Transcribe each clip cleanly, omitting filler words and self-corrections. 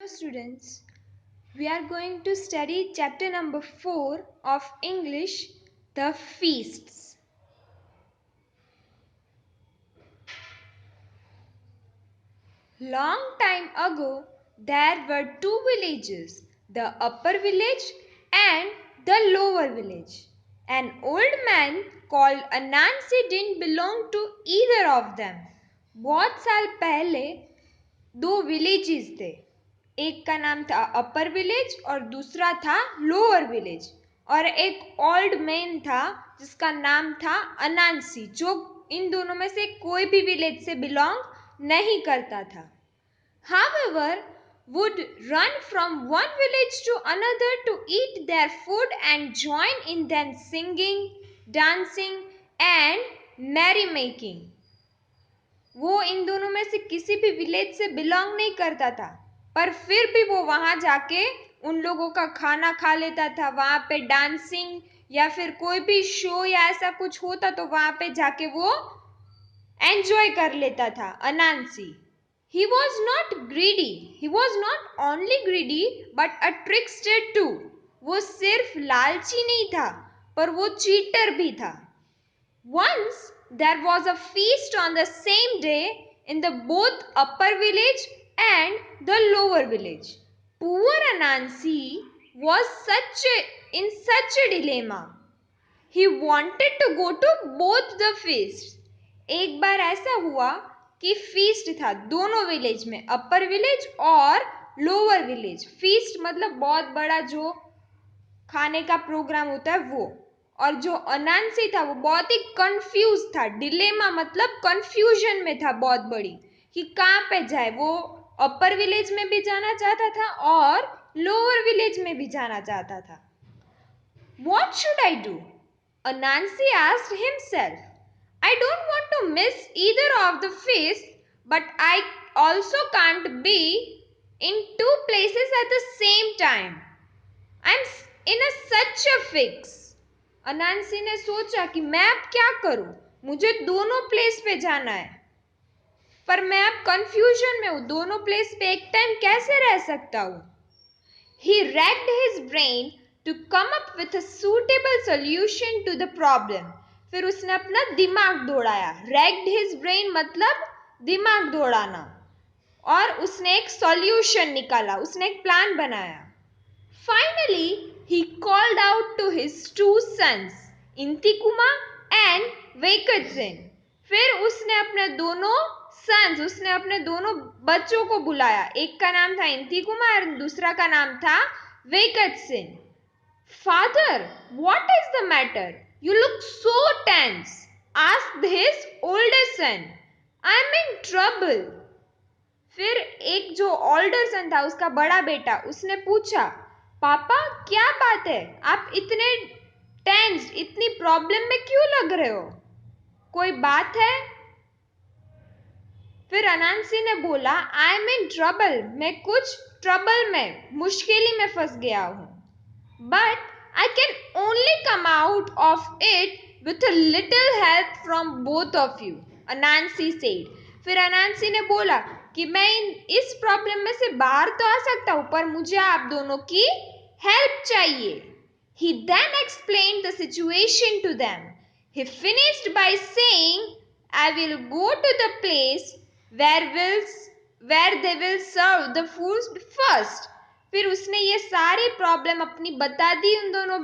students. We are going to study chapter number 4 of English, the feasts. Long time ago, there were two villages, the upper village and the lower village. An old man called Anansi didn't belong to either of them. बहुत साल पहले दो villages थे. एक का नाम था अपर village और दूसरा था लोअर विलेज. और एक ओल्ड मैन था जिसका नाम था अनांसी, जो इन दोनों में से कोई भी विलेज से बिलोंग नहीं करता था. However, would run from one village to another to eat their food and join in them singing, dancing and merrymaking. वो इन दोनों में से किसी भी विलेज से बिलोंग नहीं करता था, पर फिर भी वो वहां जाके उन लोगों का खाना खा लेता था. वहां पे डांसिंग या फिर कोई भी शो या ऐसा कुछ होता तो वहां पे जाके वो एंजॉय कर लेता था. अनांसी, he was not greedy. He was not only greedy but a trickster too. वो सिर्फ लालची नहीं था पर वो चीटर भी था. Once there was a feast on the same day in the both upper village and the lower village. Poor Anansi was in such a dilemma. He wanted to go to both the feasts. एक बार ऐसा हुआ कि feast था दोनों village में, अपर village और lower village. Feast मतलब बहुत बड़ा जो खाने का प्रोग्राम होता है वो. और जो अनांसी था वो बहुत ही कंफ्यूज था. डिलेमा मतलब कंफ्यूजन में था बहुत बड़ी कि कहाँ पे जाए. वो अपर विलेज में भी जाना चाहता था और लोअर विलेज में भी जाना चाहता था. What should I do? Anansi asked himself. I don't want to miss either of the feasts, but I also can't be in two places at the same time. I'm in such a fix. अनांसी ने सोचा कि मैं अब क्या करूं, मुझे दोनों place पे जाना है पर मैं अब कंफ्यूजन में हूं. दोनों प्लेस पे एक टाइम कैसे रह सकता हूं. He racked his brain to come up with a suitable solution to the problem. फिर उसने अपना दिमाग दौड़ाया. Racked his brain मतलब दिमाग दौड़ाना. और उसने एक सॉल्यूशन निकाला, उसने एक प्लान बनाया. Finally, he called out to his two sons, Intikuma and Vaikatsin. फिर उसने अपने दोनों सन्स, उसने अपने दोनों बच्चों को बुलाया. एक का नाम था इंतिकुमा और दूसरा का नाम था वेकटसिन. Father, what is the matter? You look so tense, asked his oldest son. I'm in trouble. फिर एक जो ओल्डर सन था, उसका बड़ा बेटा, उसने पूछा, पापा क्या बात है, आप इतने टेंस, इतनी प्रॉब्लम में क्यों लग रहे हो, कोई बात है. फिर अनांसी ने बोला, आई एम इन ट्रबल, मैं कुछ ट्रबल में, मुश्किल में फंस गया हूं. But I can only come out of it with a little help from both of you, Anansi said. फिर अनांसी ने बोला कि मैं इस प्रॉब्लम में से बाहर तो आ सकता हूं पर मुझे आप दोनों की हेल्प चाहिए. He then explained the situation to them. He finished by saying, I will go to the place where they will serve the food first. फिर उसने ये सारी प्रॉब्लम अपनी बता दी उन दोनों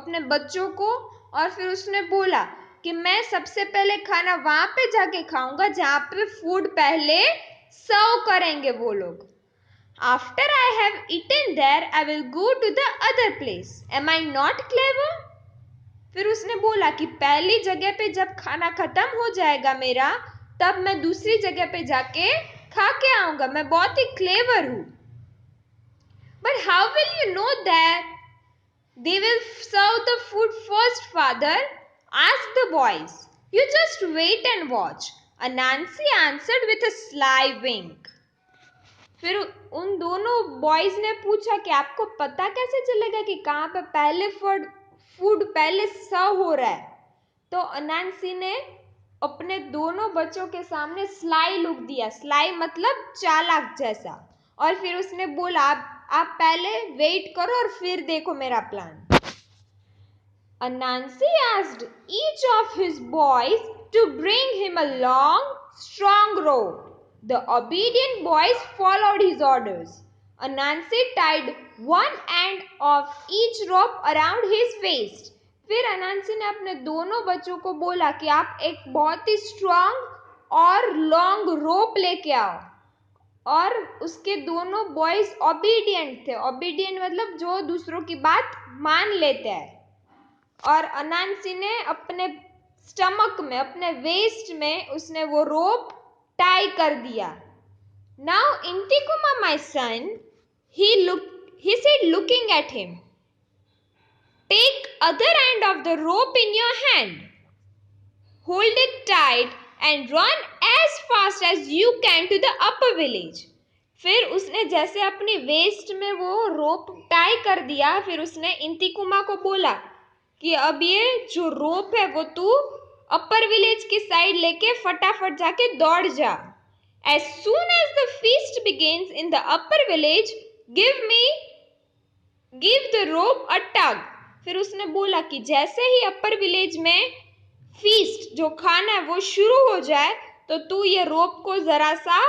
अपने बच्चों को. और फिर उसने बोला कि मैं सबसे पहले खाना वहां पे जाके खाऊंगा जहां पे फूड पहले सर्व करेंगे वो लोग. After I have eaten there, I will go to the other place. Am I not clever? फिर उसने बोला कि पहली जगह पे जब खाना खत्म हो जाएगा मेरा, तब मैं दूसरी जगह पे जाके खा के आऊंगा. मैं बहुत ही क्लेवर हूं. But how will you know that they will serve the food first, father? Asked the boys. You just wait and watch. Anansi answered with a sly wink. फिर उन दोनों बॉयज ने पूछा कि आपको पता कैसे चलेगा कि कहाँ पे पहले फूड पहले सर्व हो रहा है. तो अनांसी ने अपने दोनों बच्चों के सामने स्लाई लुक दिया. स्लाई मतलब चालाक जैसा. और फिर उसने बोला आप पहले वेट करो और फिर देखो मेरा plan. Anansi asked each of his boys to bring him a long, strong rope. The obedient boys followed his orders. Anansi tied one end of each rope around his waist. फिर Anansi ने अपने दोनों बच्चों को बोला कि आप एक बहुत ही स्ट्रॉन्ग और लॉन्ग रोप लेके आओ। और उसके दोनों बॉयज ओबीडियंट थे। ओबीडियंट मतलब जो दूसरों की बात मान लेते हैं। और अनांसी ने अपने स्टमक में, अपने वेस्ट में उसने वो रोप टाई कर दिया। Now Intikuma my son, he said looking at him, take other end of the rope in your hand, hold it tight and run as fast as you can to the upper village. फिर उसने जैसे अपनी waste में वो रोप tie कर दिया, फिर उसने इंतिकुमा को बोला कि अब ये जो रोप है वो तू अपर विलेज की साइड लेके फटाफट जाके दौड़ जा। As soon as the feast begins in the upper village, give the rope a tug. फिर उसने बोला कि जैसे ही अपर विलेज में फीस्ट जो खाना है वो शुरू हो जाए तो तू ये रोप को जरा सा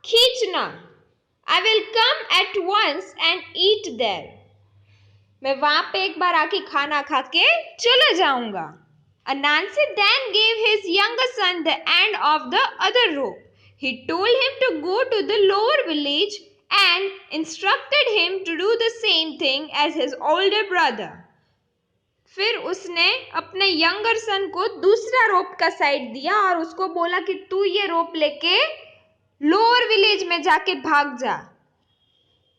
खींचना। I will come at once and eat there. मैं वहां पे एक बार आके खाना खा के चला जाऊंगा। Anansi then gave his younger son the end of the other rope. He told him to go to the lower village and instructed him to do the same thing as his older brother. फिर उसने अपने younger सन को दूसरा रोप का side दिया और उसको बोला कि तू ये रोप लेके लोअर विलेज में जाके भाग जा।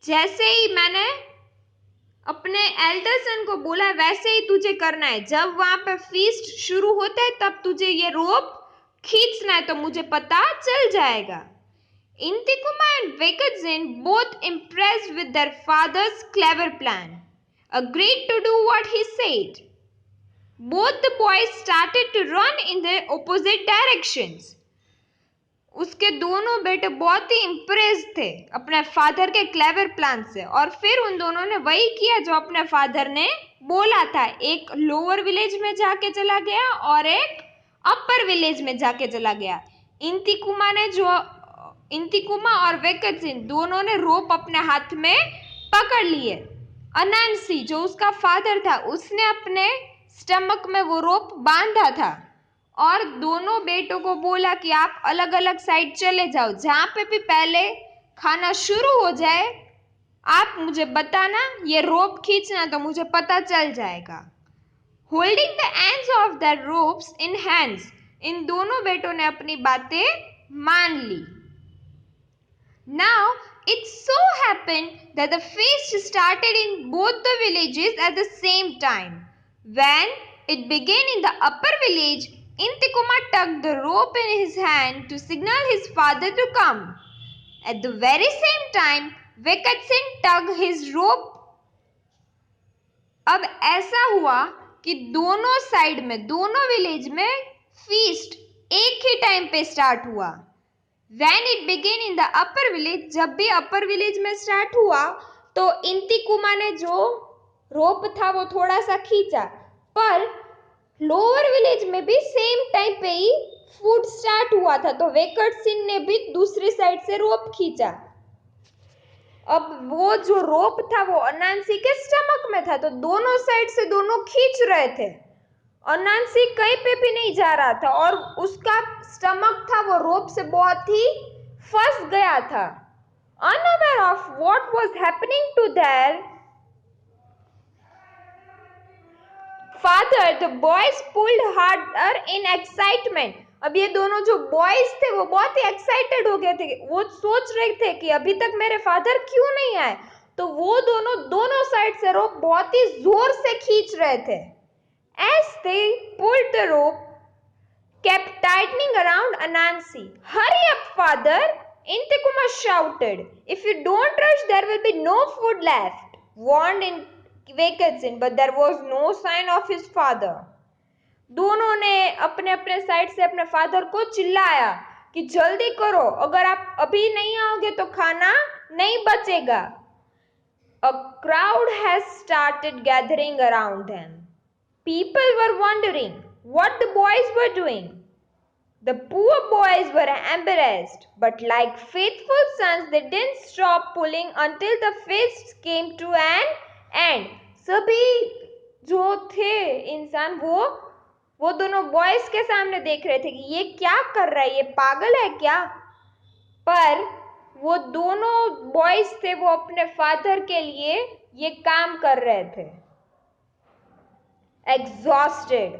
जैसे ही मैंने अपने एल्डर सन को बोला वैसे ही तुझे करना है। जब वहां पे फीस्ट शुरू होता है तब तुझे ये रोप खींचना है, तो मुझे पता चल जाएगा। Intikuma and Vekadzin, both impressed with their father's clever plan, agreed to do what he said. Both the boys started to run in their opposite directions. उसके दोनों बेटे बहुत ही इम्प्रेस थे अपने फादर के क्लेवर प्लान से, और फिर उन दोनों ने वही किया जो अपने फादर ने बोला था। एक लोअर विलेज में जाके चला गया और एक अपर विलेज में जाके चला गया। इंतिकुमा और वेकटसिन दोनों ने रोप अपने हाथ में पकड़ लिए। अनांसी जो उसका फादर था उसने अपने स्टमक में वो रोप बांधा था और दोनों बेटों को बोला कि आप अलग अलग साइड चले जाओ, जहां पे भी पहले खाना शुरू हो जाए आप मुझे बताना, ये रोप खींचना तो मुझे पता चल जाएगा। Holding the ends of the ropes in hands, इन दोनों बेटों ने अपनी बातें मान ली। Now it so happened that the feast started in both the villages at the same time. When it began in the upper village, Intikuma tugged the rope in his hand to signal his father to come. At the very same time, Vekatsin tugged his rope. अब ऐसा हुआ कि दोनों side में, दोनों village में feast एक ही time पे स्टार्ट हुआ। When it began in the upper village, जब भी अपर विलेज में स्टार्ट हुआ तो इंतिकुमा ने जो रोप था वो थोड़ा सा खींचा, पर लोअर विलेज में भी सेम टाइम पे ही फूड स्टार्ट हुआ था, तो वेकटसिन ने भी दूसरी साइड से रोप खींचा। अब वो जो रोप था वो अनांसी के स्टमक में था, तो दोनों साइड से दोनों खींच रहे थे। अनांसी कहीं पे भी नहीं जा रहा था और उसका स्टमक था वो रोप से बहुत ही फंस गया था। Unaware of what was happening to their father, the boys pulled harder in excitement. अब ये दोनों जो बॉयज थे वो बहुत ही एक्साइटेड हो गए थे। वो सोच रहे थे कि अभी तक मेरे फादर क्यों नहीं आए, तो वो दोनों साइड से रोप बहुत ही जोर से खींच रहे थे। As they pulled the rope, kept tightening around Anansi. Hurry up, father! Intikuma shouted. If you don't rush, there will be no food left, warned Vekatsin, but there was no sign of his father. दोनों ने अपने अपने side से अपने father को चिल्लाया कि जल्दी करो, अगर आप अभी नहीं आओगे तो खाना नहीं बचेगा। A crowd has started gathering around them. People were wondering what the boys were doing. The poor boys were embarrassed, but like faithful sons, they didn't stop pulling until the feast came to an end. सभी जो थे इंसान वो दोनों boys के सामने देख रहे थे कि ये क्या कर रहा है, ये पागल है क्या। पर वो दोनों बॉयज थे, वो अपने फादर के लिए ये काम कर रहे थे। Exhausted,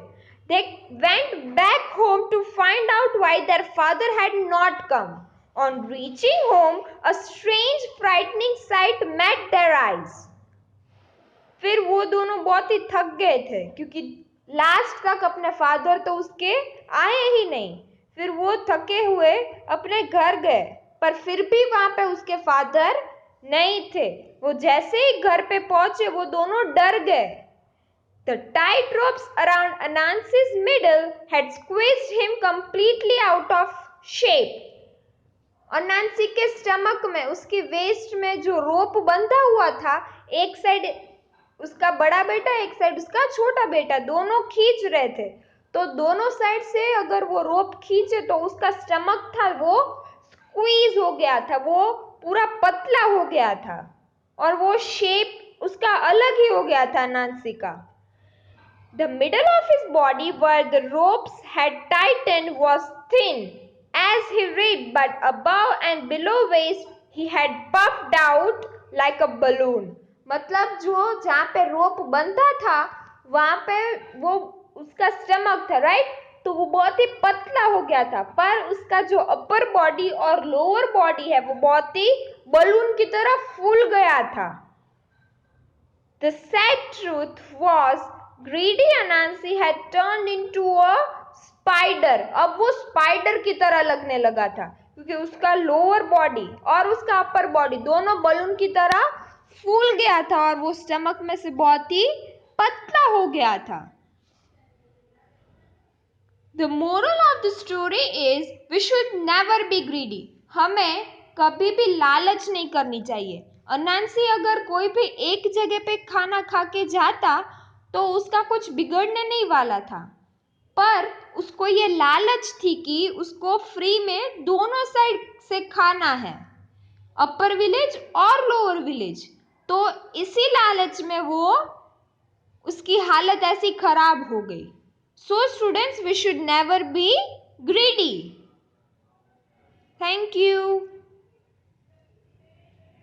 they went back home to find out why their father had not come. On reaching home, a strange, frightening sight met their eyes. फिर वो दोनों बहुत ही थक गए थे क्योंकि लास्ट तक अपने फादर तो उसके आए ही नहीं। फिर वो थके हुए अपने घर गए, पर फिर भी वहां पे उसके फादर नहीं थे। वो जैसे ही घर पे पहुंचे वो दोनों डर गए। The tight ropes around Anansi's middle had squeezed him completely out of shape. अनांसी के स्टमक में, उसकी वेस्ट में जो रोप बंधा हुआ था, एक साइड उसका बड़ा बेटा, एक साइड उसका छोटा बेटा, दोनों खींच रहे थे। तो दोनों साइड से अगर वो रोप खींचे तो उसका स्टमक था वो स्क्वीज हो गया था, वो पूरा पतला हो गया था और वो शेप उसका अलग ही हो गया था नांसी का। The middle of his body where the ropes had tightened was thin as he read, but above and below waist he had puffed out like a balloon. मतलब जो जहाँ पे रोप बंधा था वहाँ पे वो उसका स्टमक था, राइट, तो वो बहुत ही पतला हो गया था, पर उसका जो अपर बॉडी और लोअर बॉडी है वो बहुत ही बलून की तरह फूल गया था। The sad truth was greedy Anansi had turned into a spider. अब वो स्पाइडर की तरह लगने लगा था क्योंकि उसका लोअर बॉडी और उसका अपर बॉडी दोनों बलून की तरह फूल गया था और वो स्टमक में से बहुत ही पतला हो गया था। The moral of the story is we should never be greedy. हमें कभी भी लालच नहीं करनी चाहिए। अनांसी अगर कोई भी एक जगह पे खाना खा के जाता तो उसका कुछ बिगड़ने नहीं वाला था, पर उसको ये लालच थी कि उसको फ्री में दोनों साइड से खाना है, अपर विलेज और लोअर विलेज। तो इसी लालच में वो उसकी हालत ऐसी खराब हो गई। So students, we should never be greedy. Thank you.